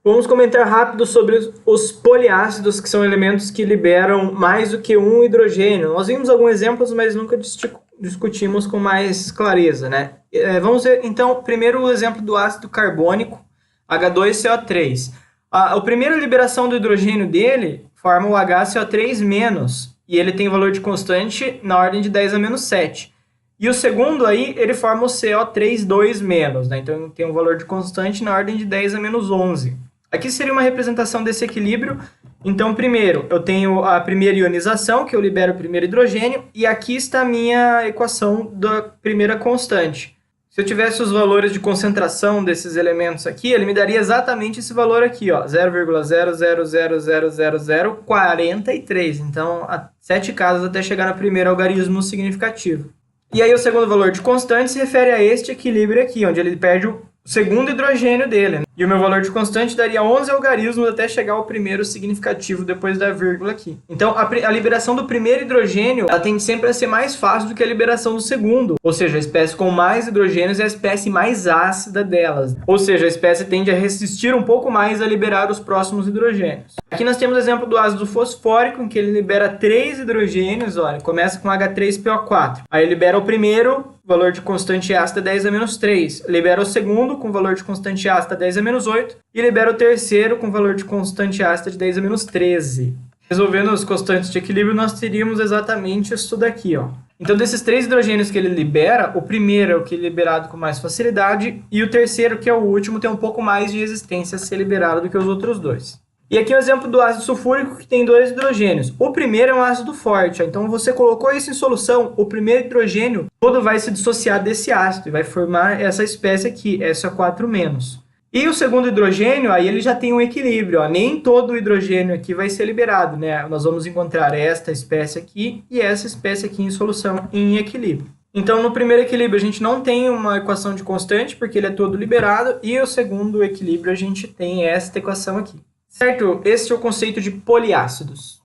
Vamos comentar rápido sobre os poliácidos, que são elementos que liberam mais do que um hidrogênio. Nós vimos alguns exemplos, mas nunca discutimos com mais clareza, né? Vamos ver, então, primeiro o exemplo do ácido carbônico, H2CO3. A primeira liberação do hidrogênio dele forma o HCO3-, e ele tem valor de constante na ordem de 10 a menos 7. E o segundo aí, ele forma o CO3,2-, né? Então, tem um valor de constante na ordem de 10 a menos 11. Aqui seria uma representação desse equilíbrio. Então, primeiro, eu tenho a primeira ionização, que eu libero o primeiro hidrogênio, e aqui está a minha equação da primeira constante. Se eu tivesse os valores de concentração desses elementos aqui, ele me daria exatamente esse valor aqui, ó, 0,00000043. Então, 7 casas até chegar no primeiro algarismo significativo. E aí o segundo valor de constante se refere a este equilíbrio aqui, onde ele perde o segundo hidrogênio dele, né? E o meu valor de constante daria 11 algarismos até chegar ao primeiro significativo depois da vírgula aqui. Então, a liberação do primeiro hidrogênio, ela tende sempre a ser mais fácil do que a liberação do segundo. Ou seja, a espécie com mais hidrogênios é a espécie mais ácida delas. Ou seja, a espécie tende a resistir um pouco mais a liberar os próximos hidrogênios. Aqui nós temos o exemplo do ácido fosfórico, em que ele libera 3 hidrogênios, olha, começa com H3PO4. Aí libera o primeiro, valor de constante ácida 10 a menos 3. Libera o segundo, com valor de constante ácida 10 a menos 8. E libera o terceiro, com valor de constante ácida de 10 a menos 13. Resolvendo os constantes de equilíbrio, nós teríamos exatamente isso daqui, ó. Então, desses 3 hidrogênios que ele libera, o primeiro é o que é liberado com mais facilidade, e o terceiro, que é o último, tem um pouco mais de resistência a ser liberado do que os outros dois. E aqui é o exemplo do ácido sulfúrico, que tem 2 hidrogênios. O primeiro é um ácido forte, ó. Então você colocou isso em solução, o primeiro hidrogênio todo vai se dissociar desse ácido e vai formar essa espécie aqui, SO4-. E o segundo hidrogênio, aí ele já tem um equilíbrio, ó. Nem todo o hidrogênio aqui vai ser liberado, né? Nós vamos encontrar esta espécie aqui e essa espécie aqui em solução em equilíbrio. Então, no primeiro equilíbrio, a gente não tem uma equação de constante, porque ele é todo liberado, e o segundo equilíbrio, a gente tem esta equação aqui. Certo? Este é o conceito de poliácidos.